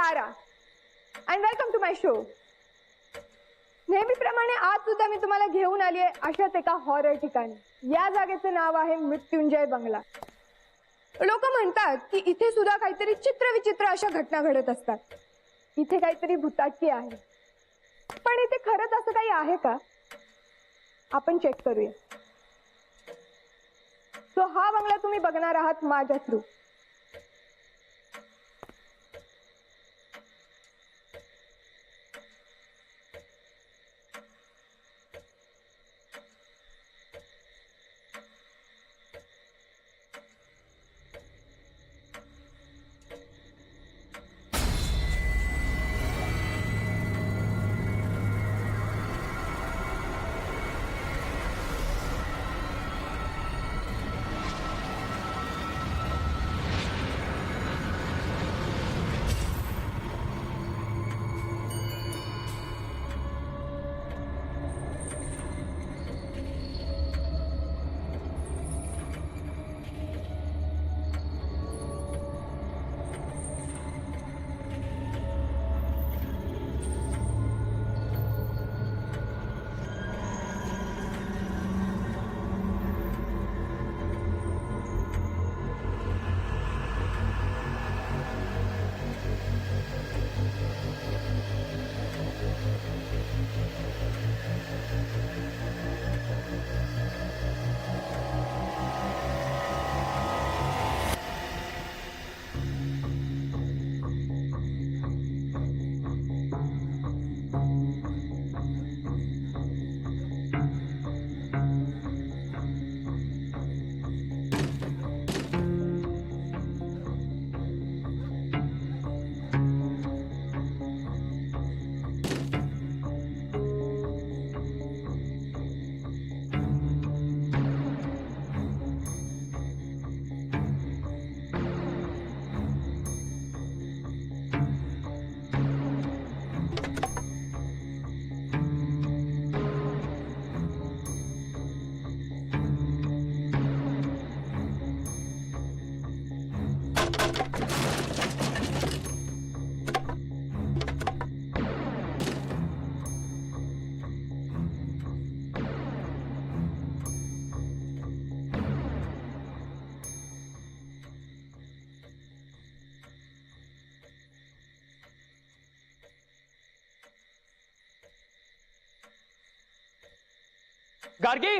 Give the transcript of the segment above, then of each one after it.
Tara and welcome to my show. नेहमीप्रमाणे आज सुद्धा मी तुम्हाला घेऊन आली आहे अशाच एका हॉरर ठिकाणी. या जागेचं नाव आहे मृत्युंजय बंगला. लोक म्हणतात की इथे सुद्धा काहीतरी चित्रविचित्र अशा घटना घडत असतात. इथे काहीतरी भुताटकी आहे. पण इथे खरंच असं काही आहे का? आपण चेक करूया. सो हा बंगला तुम्ही बघणार आहात माझ्या थ्रू. गार्गी,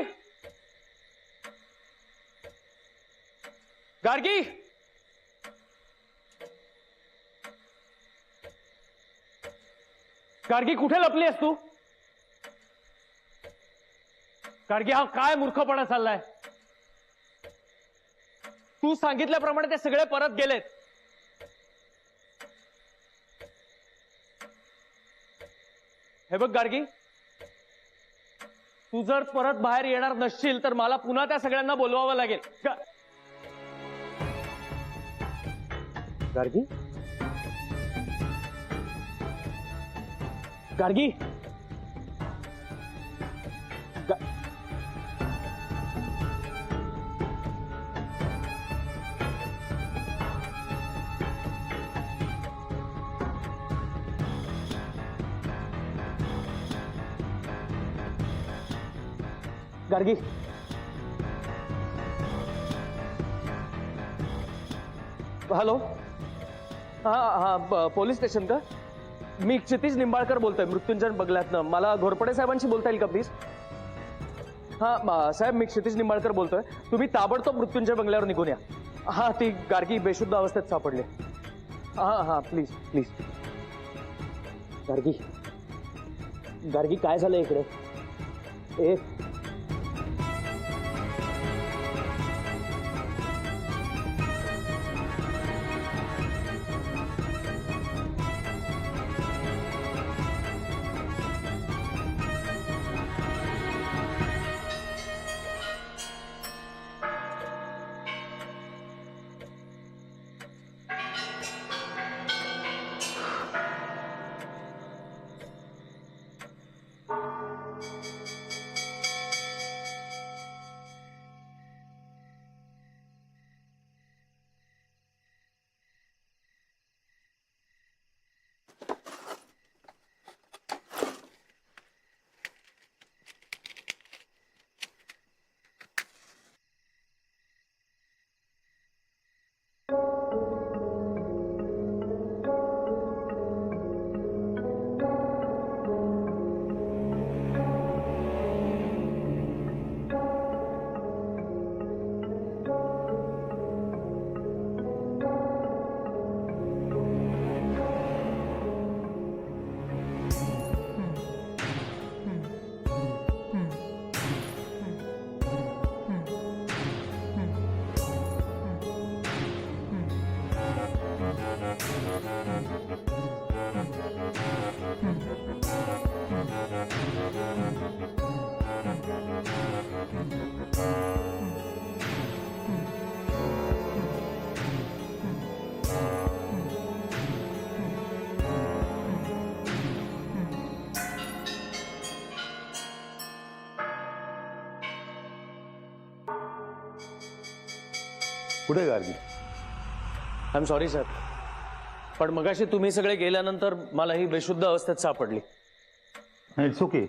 गार्गी, गार्गी कुठे लपली आहेस तू? गार्गी, हा काय मूर्खपणा चाललाय? तू सांगितल्याप्रमाणे ते सगळे परत गेलेत. हे बघ गार्गी, तू जर परत बाहेर येणार नसशील तर मला पुन्हा त्या सगळ्यांना बोलवावं लागेल. गार्गी, गार्गी, गार्गी, हॅलो. हा हा, पोलीस स्टेशन का? मी क्षितिज निंबाळकर बोलतोय मृत्युंजय बंगल्यातनं. मला घोरपडे साहेबांशी बोलता येईल का प्लीज? हा साहेब, मी क्षितिज निंबाळकर बोलतोय. तुम्ही ताबडतोब मृत्युंजय बंगल्यावर निघून या. हा, ती गार्गी बेशुद्ध अवस्थेत सापडली. हा हा, प्लीज प्लीज. गार्गी, गार्गी, काय झालं इकडे? ए, कुठे Gargi? I am sorry sir, पण मगाशी तुम्ही सगळे गेल्यानंतर मला ही बेशुद्ध अवस्थेत सापडली. नाही, इट्स ओके.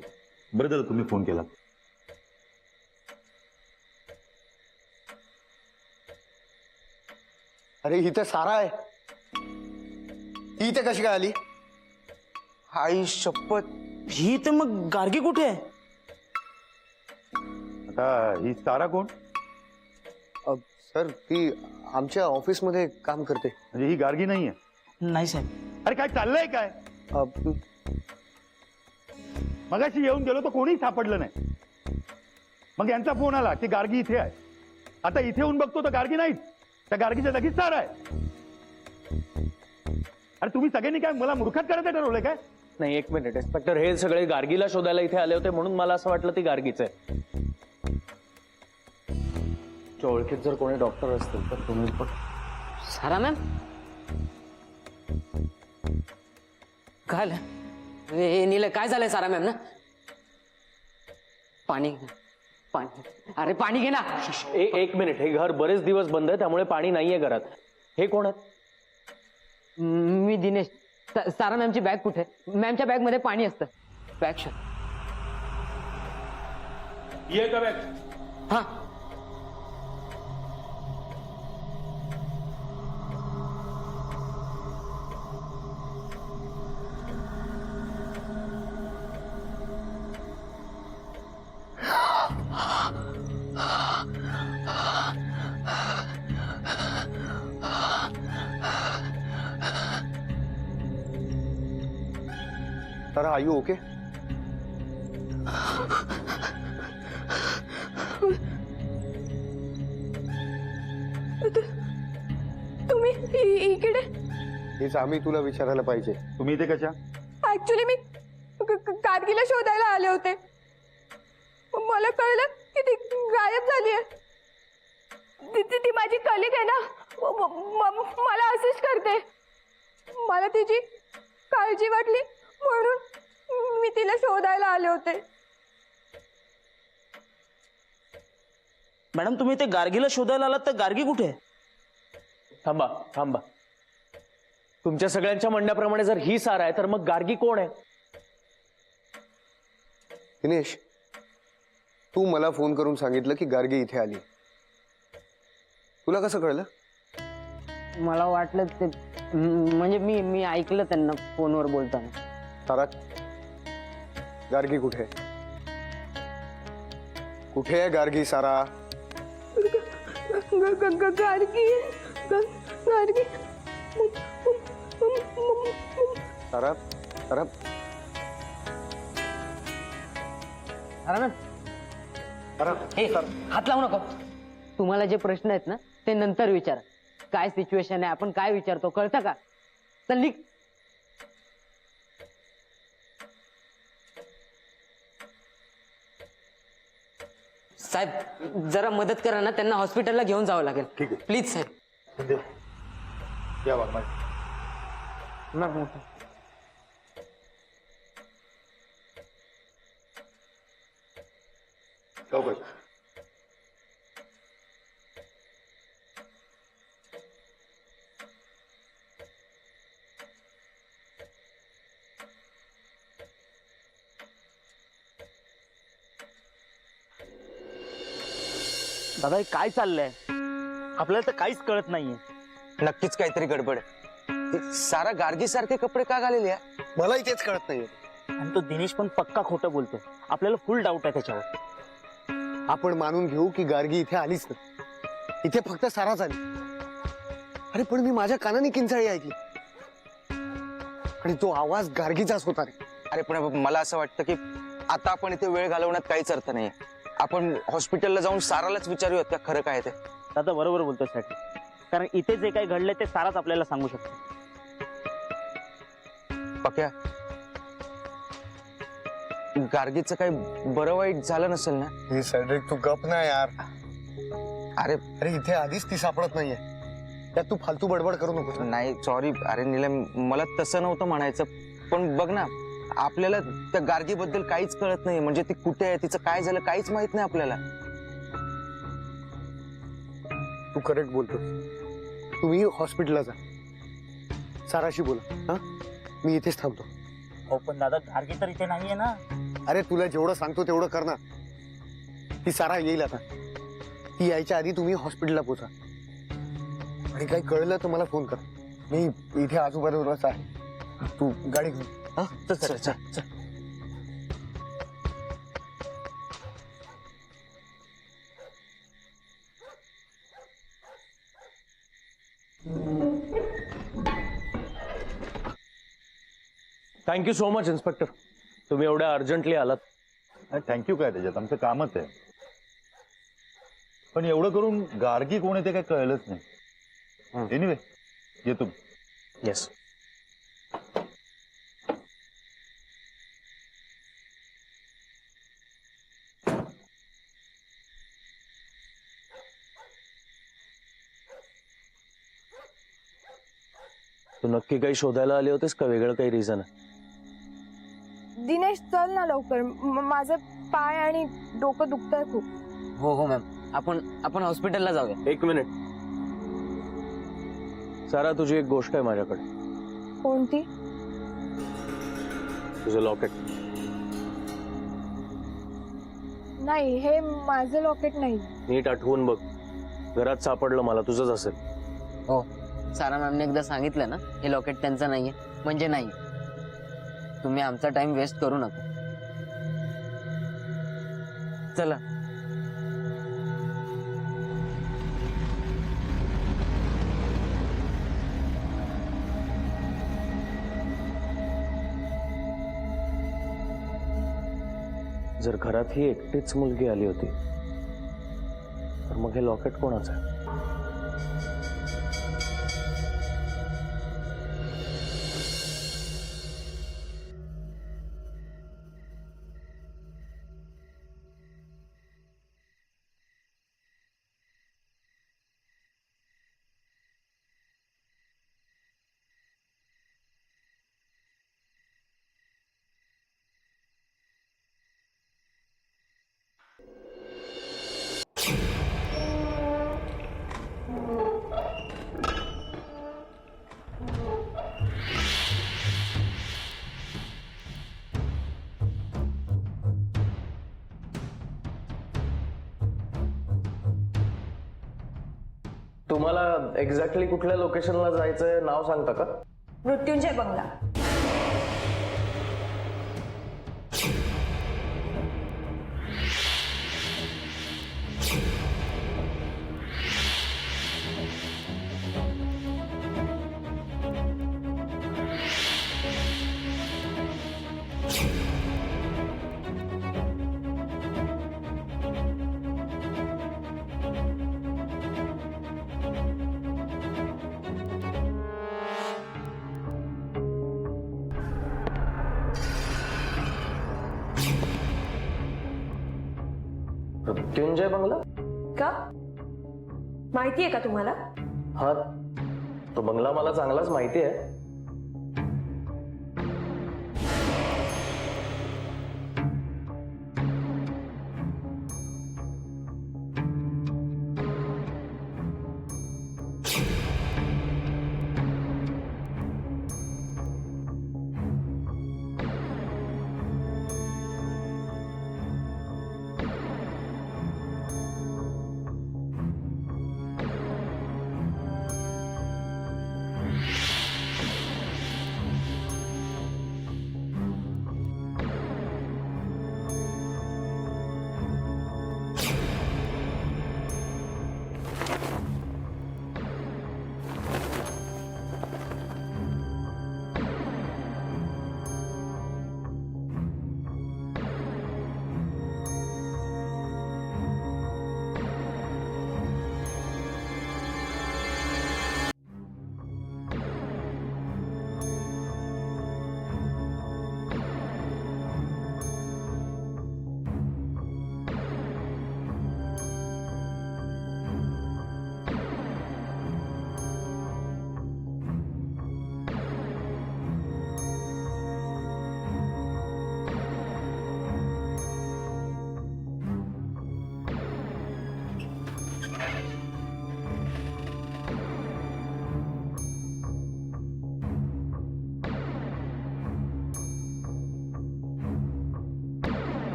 बरं झालं तुम्ही फोन केला. अरे ही तर सारा आहे. ही इथे कशी काय आली? आई शपथ, ही तर मग गार्गी कुठे आहे? आता ही सारा कोण? सर ती आमच्या ऑफिसमध्ये काम करते. म्हणजे ही गार्गी नाहीये? नाही साहेब. अरे काय चाललंय काय? अ, मगाशी येऊन गेलो तर कोणीही सापडलं नाही. मग यांचा फोन आला की गार्गी इथे आहे. आता इथे येऊन बघतो तर गार्गी नाहीच. त्या गार्गीच्या जागी सारा आहे. अरे तुम्ही सगळ्यांनी काय मला मूर्खात करायचं ठरवलंय काय? नाही, एक मिनिट इन्स्पेक्टर, हे सगळे गार्गीला शोधायला इथे आले होते म्हणून मला असं वाटलं ती गार्गीच आहे. तुमच्या ओळखीत जर कोणी डॉक्टर असतील तर तुम्ही पण. सारा मॅम, काय झालं? ए नील, काय झालंय सारा मॅम ना? पाणी पाणी, अरे पाणी घे ना. एक मिनिट, हे घर बरेच दिवस बंद आहे त्यामुळे पाणी नाहीये घरात. हे कोण आहेत? मी दिनेश. सारा मॅमची बॅग कुठे? मॅमच्या बॅग मध्ये पाणी असतं. बॅग शोध. ये का बॅग? हा, तर आर यू ओके? तुम्ही इकडे? हेच आम्ही तुला विचारायला पाहिजे. तुम्ही इथे कशा? ऍक्च्युली मी गार्गीला शोधायला आले होते. मला कळलं की ती गायब झाली आहे. ती माझी कलिग आहे ना, मला असिस्ट करते. मला तिची काळजी वाटली म्हणून मी तिला शोधायला आले होते. मॅडम, तुम्ही ते गार्गीला शोधायला आलात तर गार्गी कुठे आहे? थांबा थांबा, तुमच्या सगळ्यांच्या म्हणण्याप्रमाणे जर ही सारा आहे तर मग गार्गी कोण आहे? दिनेश, तू मला फोन करून सांगितलं की गार्गी इथे आली. तुला कसं कळलं? मला वाटलं ते, म्हणजे मी ऐकलं त्यांना फोनवर बोलताना. सारा, गार्गी कुठे आहे? कुठे आहे गार्गी? सारा, गार्गी गार्गी सारा, सारा, सारा मॅम, सारा, हे हात लावू नको. तुम्हाला जे प्रश्न आहेत ना ते नंतर विचारा. काय सिच्युएशन आहे, आपण काय विचारतो कळतं का? चल निघ. साहेब, जरा मदत करा ना, त्यांना हॉस्पिटलला घेऊन जावं लागेल. ठीक आहे. प्लीज साहेब. या वाघ. चौकशी. दादा, हे काय चाललंय? आपल्याला तर काहीच कळत नाहीये. नक्कीच काहीतरी गडबड आहे. सारा गार्गी सारखे कपडे का घालेले आहे? मलाही तेच कळत नाहीये. आणि तो दिनेश पण पक्का खोटं बोलतोय. आपल्याला फुल डाऊट आहे त्याच्यावर. आपण मानून घेऊ की गार्गी इथे आलीच ना. इथे फक्त साराच आली. अरे पण मी माझ्या कानाने किंचाळी ऐकली आणि तो आवाज गार्गीचाच होता रे. अरे पण मला असं वाटतं की आता आपण इथे वेळ घालवण्यात काहीच अर्थ नाहीये. आपण हॉस्पिटलला जाऊन सारालाच विचारूयात का खरं काय ते. दादा बरोबर बोलतोय साठी, कारण इथे जे काही घडलंय ते साराच आपल्याला सांगू शकतो. पक्या, गार्गीचं काही बरं वाईट झालं नसेल ना? हे सैड्रिक, तू गप ना यार. अरे अरे इथे आधीच ती सापडत नाहीये, त्यात तू फालतू बडबड करू नको. नाही, सॉरी. अरे नीलम, मला तसं नव्हतं म्हणायचं. पण बघ ना, आपल्याला त्या गार्गी बद्दल काहीच कळत नाही. म्हणजे ती कुठे आहे, तिचं काय झालं काहीच माहित नाही आपल्याला. तू तू करेक्ट बोलतो. तुम्ही हॉस्पिटलला जा, साराशी बोला. हा, मी इथेच थांबतो. हो पण दादा गार्गी तर इथे नाहीये ना. अरे तुला जेवढं सांगतो तेवढं कर ना. ती सारा येईल आता. ती यायच्या आधी तुम्ही हॉस्पिटलला पोचा. आणि काही कळलं तर मला फोन कर. मी इथे आजूबाजूलाच आहे. तू गाडी घेऊन. हा, चल चल चल. थँक्यू सो मच इन्स्पेक्टर, तुम्ही एवढ्या अर्जंटली आलात. थँक्यू काय त्याच्यात, आमचं कामच आहे. पण एवढं करून गार्गी कोण आहे ते काय कळलंच नाही. एनिवे, येतो मी. येस. तू नक्की काही शोधायला आले होतेस का वेगळं काही रिझन आहे? दिनेश चल ना लवकर, माझे पाय आणि डोकं दुखतंय खूप. हो हो मॅम, आपण हॉस्पिटलला जाऊया. एक मिनिट. सारा, तुझी एक गोष्ट आहे माझ्याकडे. कोणती? तुझं लॉकेट. नाही, हे माझं लॉकेट नाही. नीट आठवून बघ, घरात सापडलं मला, तुझंच असेल. हो, सारा मॅमने एकदा सांगितलं ना, हे लॉकेट त्यांचं नाहीये म्हणजे नाही. तुम्ही आमचा टाइम वेस्ट करू नका. चला. जर घरात ही एकटीच मुलगी आली होती तर मग हे लॉकेट कोणाचं आहे? तुम्हाला एक्झॅक्टली कुठल्या लोकेशनला जायचंय नाव सांगता का? मृत्युंजय बंगला. मृत्युंजय बंगला? का माहिती आहे का तुम्हाला? हा, तो बंगला मला चांगलाच माहिती आहे.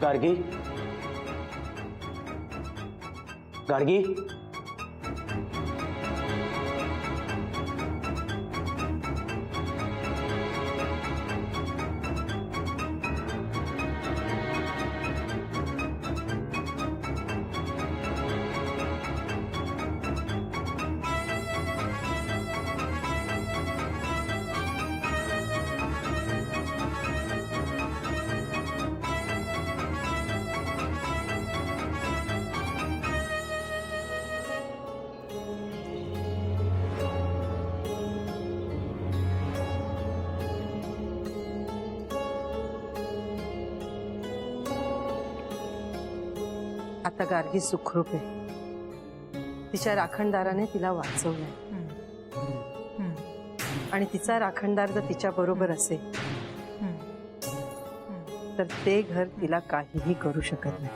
गार्गी गार्गी आता गार्गी सुखरूप आहे. तिच्या राखणदाराने तिला वाचवलंय आणि तिचा राखणदार जर तिच्या बरोबर असेल तर ते घर तिला काहीही करू शकत नाही.